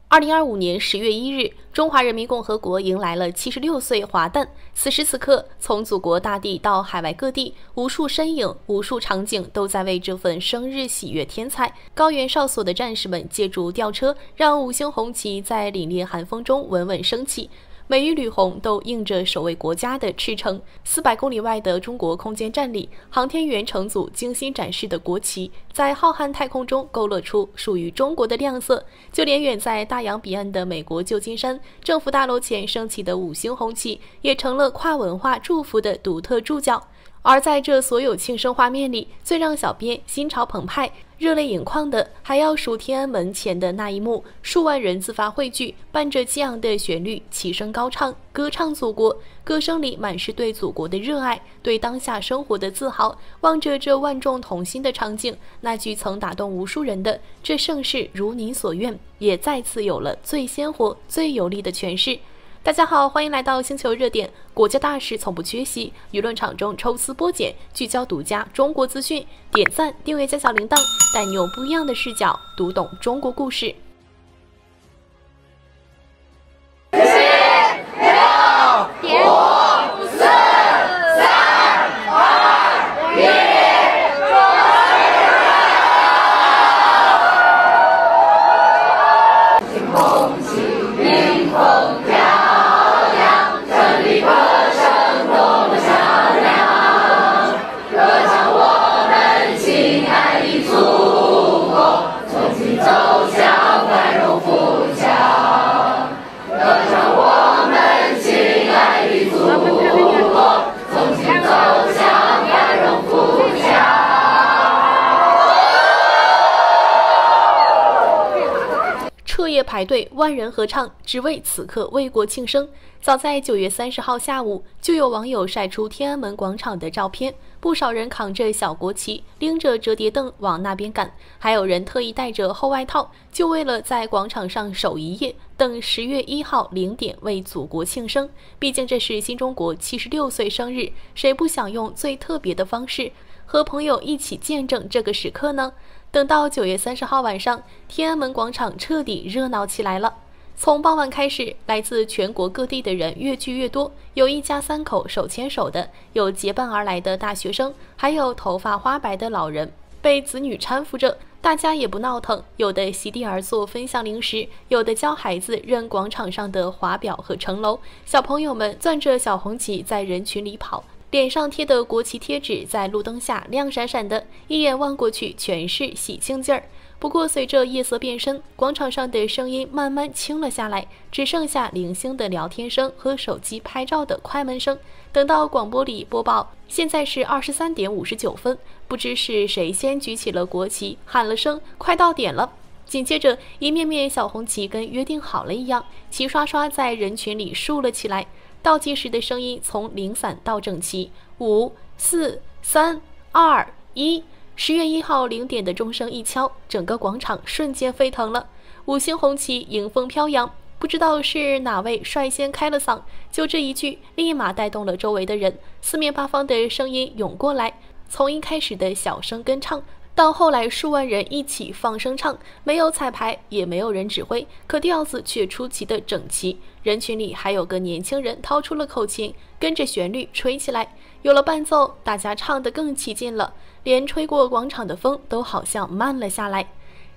2025年10月1日，中华人民共和国迎来了76岁华诞。此时此刻，从祖国大地到海外各地，无数身影、无数场景都在为这份生日喜悦添彩。高原哨所的战士们借助吊车，让5星红旗在凛冽寒风中稳稳升起。每一缕红都映着守卫国家的赤诚。400公里外的中国空间站里，航天员乘组精心展示的国旗，在浩瀚太空中勾勒出属于中国的亮色。就连远在大洋彼岸的美国旧金山，政府大楼前升起的5星红旗，也成了跨文化祝福的独特注脚。而在这所有庆生画面里，最让小编心潮澎湃、热泪盈眶的，还要数天安门前的那一幕：数万人自发汇聚，伴着激昂的旋律，齐声高唱，歌唱祖国。歌声里满是对祖国的热爱，对当下生活的自豪。望着这万众同心的场景，那句曾打动无数人的“这盛世如你所愿”，也再次有了最鲜活、最有力的诠释。大家好，欢迎来到星球热点。国家大事从不缺席，舆论场中抽丝剥茧，聚焦独家中国资讯。点赞、订阅加小铃铛，带你用不一样的视角读懂中国故事。彻夜排队，万人合唱，只为此刻为国庆生。早在9月30号下午，就有网友晒出天安门广场的照片，不少人扛着小国旗，拎着折叠凳往那边赶，还有人特意带着厚外套，就为了在广场上守一夜，等10月1号0点为祖国庆生。毕竟这是新中国76岁生日，谁不想用最特别的方式和朋友一起见证这个时刻呢？等到9月30号晚上，天安门广场彻底热闹起来了。从傍晚开始，来自全国各地的人越聚越多，有一家3口手牵手的，有结伴而来的大学生，还有头发花白的老人被子女搀扶着。大家也不闹腾，有的席地而坐分享零食，有的教孩子认广场上的华表和城楼。小朋友们攥着小红旗在人群里跑，脸上贴的国旗贴纸在路灯下亮闪闪的，一眼望过去全是喜庆劲儿。不过随着夜色变深，广场上的声音慢慢轻了下来，只剩下零星的聊天声和手机拍照的快门声。等到广播里播报现在是23点59分，不知是谁先举起了国旗，喊了声快到点了。紧接着一面面小红旗跟约定好了一样，齐刷刷在人群里竖了起来。倒计时的声音从零散到整齐，5、4、3、2、1。10月1号0点的钟声一敲，整个广场瞬间沸腾了，5星红旗迎风飘扬。不知道是哪位率先开了嗓，就这一句立马带动了周围的人，四面八方的声音涌过来。从一开始的小声跟唱，到后来数万人一起放声唱，没有彩排，也没有人指挥，可调子却出奇的整齐。人群里还有个年轻人掏出了口琴，跟着旋律吹起来。有了伴奏，大家唱得更起劲了，连吹过广场的风都好像慢了下来。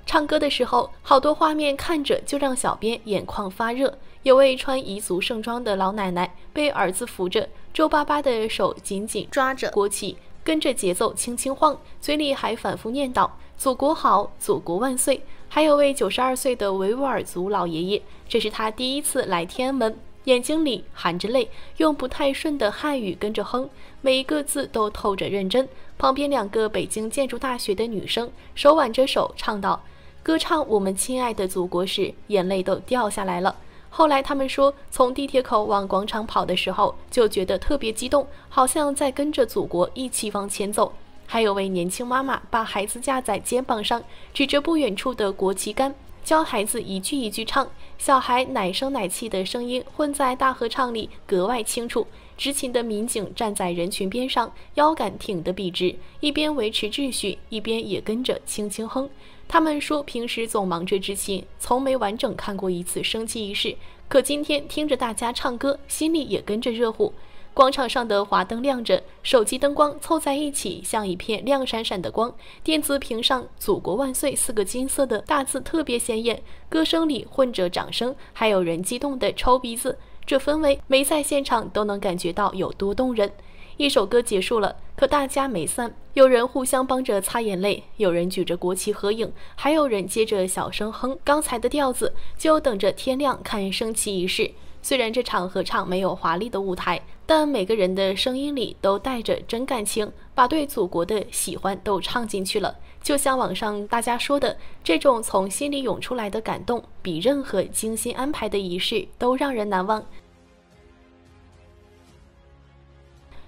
唱歌的时候，好多画面看着就让小编眼眶发热。有位穿彝族盛装的老奶奶被儿子扶着，皱巴巴的手紧紧抓着国旗，跟着节奏轻轻晃，嘴里还反复念叨祖国好，祖国万岁。还有位92岁的维吾尔族老爷爷，这是他第一次来天安门，眼睛里含着泪，用不太顺的汉语跟着哼，每一个字都透着认真。旁边2个北京建筑大学的女生手挽着手唱道，歌唱我们亲爱的祖国时，眼泪都掉下来了。后来他们说，从地铁口往广场跑的时候，就觉得特别激动，好像在跟着祖国一起往前走。还有位年轻妈妈把孩子架在肩膀上，指着不远处的国旗杆，教孩子一句一句唱，小孩奶声奶气的声音混在大合唱里格外清楚。执勤的民警站在人群边上，腰杆挺得笔直，一边维持秩序，一边也跟着轻轻哼。他们说平时总忙着执勤，从没完整看过一次升旗仪式，可今天听着大家唱歌，心里也跟着热乎。广场上的华灯亮着，手机灯光凑在一起，像一片亮闪闪的光。电子屏上“祖国万岁”4个金色的大字特别显眼，歌声里混着掌声，还有人激动地抽鼻子。这氛围，没在现场都能感觉到有多动人。一首歌结束了，可大家没散，有人互相帮着擦眼泪，有人举着国旗合影，还有人接着小声哼刚才的调子，就等着天亮看升旗仪式。虽然这场合唱没有华丽的舞台，但每个人的声音里都带着真感情，把对祖国的喜欢都唱进去了。就像网上大家说的，这种从心里涌出来的感动，比任何精心安排的仪式都让人难忘。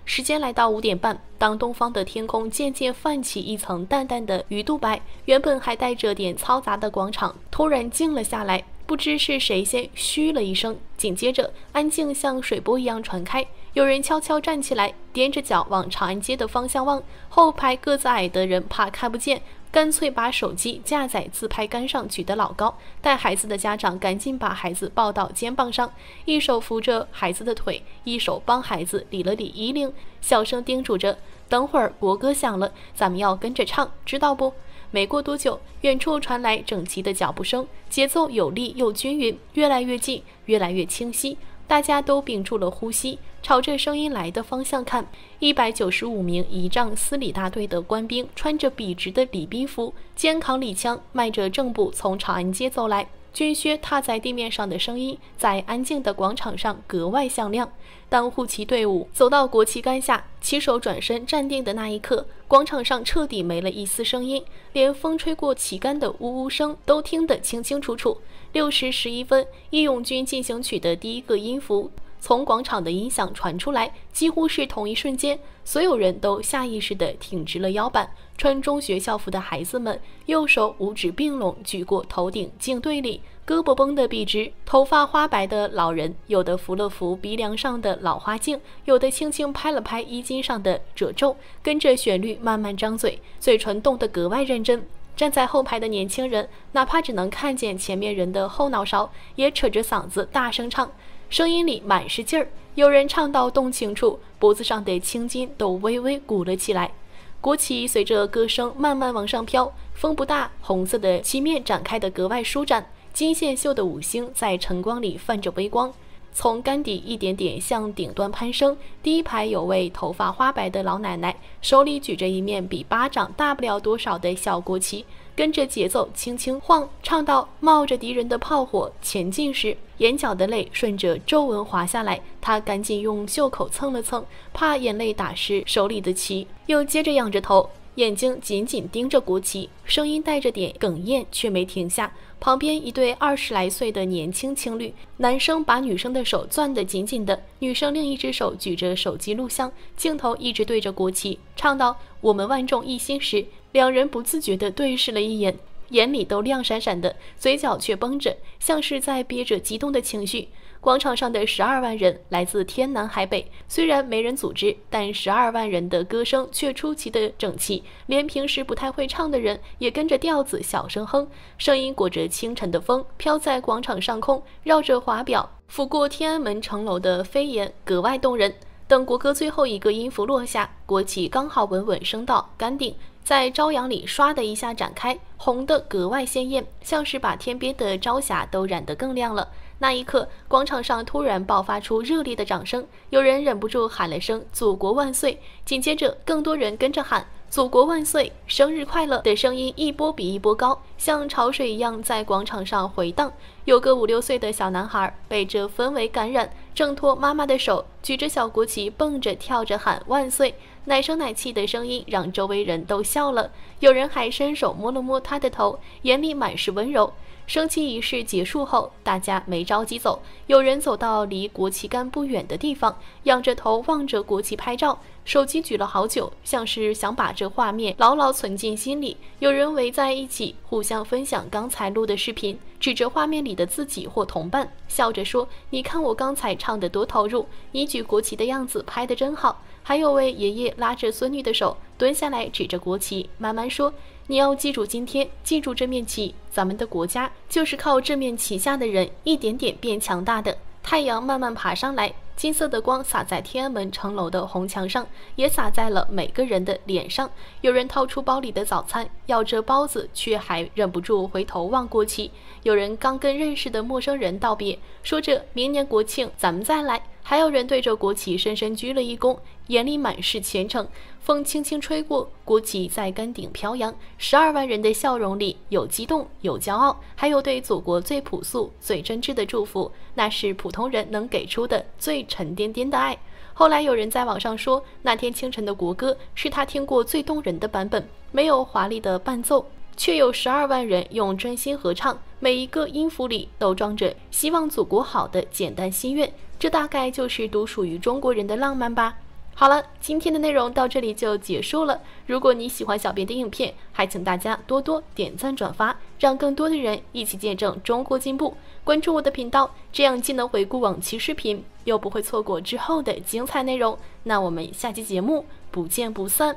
时间来到5点半，当东方的天空渐渐泛起一层淡淡的鱼肚白，原本还带着点嘈杂的广场突然静了下来。不知是谁先嘘了一声，紧接着安静像水波一样传开。有人悄悄站起来，踮着脚往长安街的方向望。后排个子矮的人怕看不见，干脆把手机架在自拍杆上举得老高。带孩子的家长赶紧把孩子抱到肩膀上，一手扶着孩子的腿，一手帮孩子理了理衣领，小声叮嘱着：“等会儿国歌响了，咱们要跟着唱，知道不？”没过多久，远处传来整齐的脚步声，节奏有力又均匀，越来越近，越来越清晰。大家都屏住了呼吸，朝着声音来的方向看。195名仪仗司礼大队的官兵穿着笔直的礼宾服，肩扛礼枪，迈着正步从长安街走来。军靴踏在地面上的声音，在安静的广场上格外响亮。当护旗队伍走到国旗杆下，旗手转身站定的那一刻，广场上彻底没了一丝声音，连风吹过旗杆的呜呜声都听得清清楚楚。6时11分，《义勇军进行曲》的第一个音符从广场的音响传出来，几乎是同一瞬间，所有人都下意识地挺直了腰板。穿中学校服的孩子们，右手五指并拢举过头顶，敬队礼，胳膊绷得笔直。头发花白的老人，有的扶了扶鼻梁上的老花镜，有的轻轻拍了拍衣襟上的褶皱，跟着旋律慢慢张嘴，嘴唇动得格外认真。站在后排的年轻人，哪怕只能看见前面人的后脑勺，也扯着嗓子大声唱，声音里满是劲儿。有人唱到动情处，脖子上的青筋都微微鼓了起来。国旗随着歌声慢慢往上飘，风不大，红色的旗面展开得格外舒展，金线绣的五星在晨光里泛着微光，从杆底一点点向顶端攀升。第一排有位头发花白的老奶奶，手里举着一面比巴掌大不了多少的小国旗，跟着节奏轻轻晃，唱到冒着敌人的炮火前进时，眼角的泪顺着皱纹滑下来，他赶紧用袖口蹭了蹭，怕眼泪打湿手里的旗，又接着仰着头，眼睛紧紧盯着国旗，声音带着点哽咽，却没停下。旁边一对20来岁的年轻情侣，男生把女生的手攥得紧紧的，女生另一只手举着手机录像，镜头一直对着国旗，唱到我们万众一心时，两人不自觉地对视了一眼，眼里都亮闪闪的，嘴角却绷着，像是在憋着激动的情绪。广场上的12万人来自天南海北，虽然没人组织，但12万人的歌声却出奇的整齐，连平时不太会唱的人也跟着调子小声哼，声音裹着清晨的风，飘在广场上空，绕着华表，拂过天安门城楼的飞檐，格外动人。等国歌最后一个音符落下，国旗刚好稳稳升到杆顶，在朝阳里唰的一下展开，红的格外鲜艳，像是把天边的朝霞都染得更亮了。那一刻，广场上突然爆发出热烈的掌声，有人忍不住喊了声“祖国万岁”，紧接着更多人跟着喊“祖国万岁，生日快乐”的声音一波比一波高，像潮水一样在广场上回荡。有个5、6岁的小男孩被这氛围感染，挣脱妈妈的手，举着小国旗蹦着跳着喊万岁，奶声奶气的声音让周围人都笑了，有人还伸手摸了摸他的头，眼里满是温柔。升旗仪式结束后，大家没着急走，有人走到离国旗杆不远的地方，仰着头望着国旗拍照，手机举了好久，像是想把这画面牢牢存进心里。有人围在一起，互相分享刚才录的视频，指着画面里的自己或同伴，笑着说：“你看我刚才唱得多投入，你举国旗的样子拍得真好。”还有位爷爷拉着孙女的手，蹲下来指着国旗，慢慢说：“你要记住今天，记住这面旗，咱们的国家就是靠这面旗下的人一点点变强大的。”太阳慢慢爬上来，金色的光洒在天安门城楼的红墙上，也洒在了每个人的脸上。有人掏出包里的早餐，咬着包子，却还忍不住回头望国旗。有人刚跟认识的陌生人道别，说着明年国庆咱们再来。还有人对着国旗深深鞠了一躬，眼里满是虔诚。风轻轻吹过，国旗在杆顶飘扬，12万人的笑容里有激动，有骄傲，还有对祖国最朴素、最真挚的祝福，那是普通人能给出的最沉甸甸的爱。后来有人在网上说，那天清晨的国歌是他听过最动人的版本，没有华丽的伴奏，却有12万人用真心合唱，每一个音符里都装着希望祖国好的简单心愿。这大概就是独属于中国人的浪漫吧。好了，今天的内容到这里就结束了。如果你喜欢小编的影片，还请大家多多点赞转发，让更多的人一起见证中国进步。关注我的频道，这样既能回顾往期视频，又不会错过之后的精彩内容。那我们下期节目不见不散。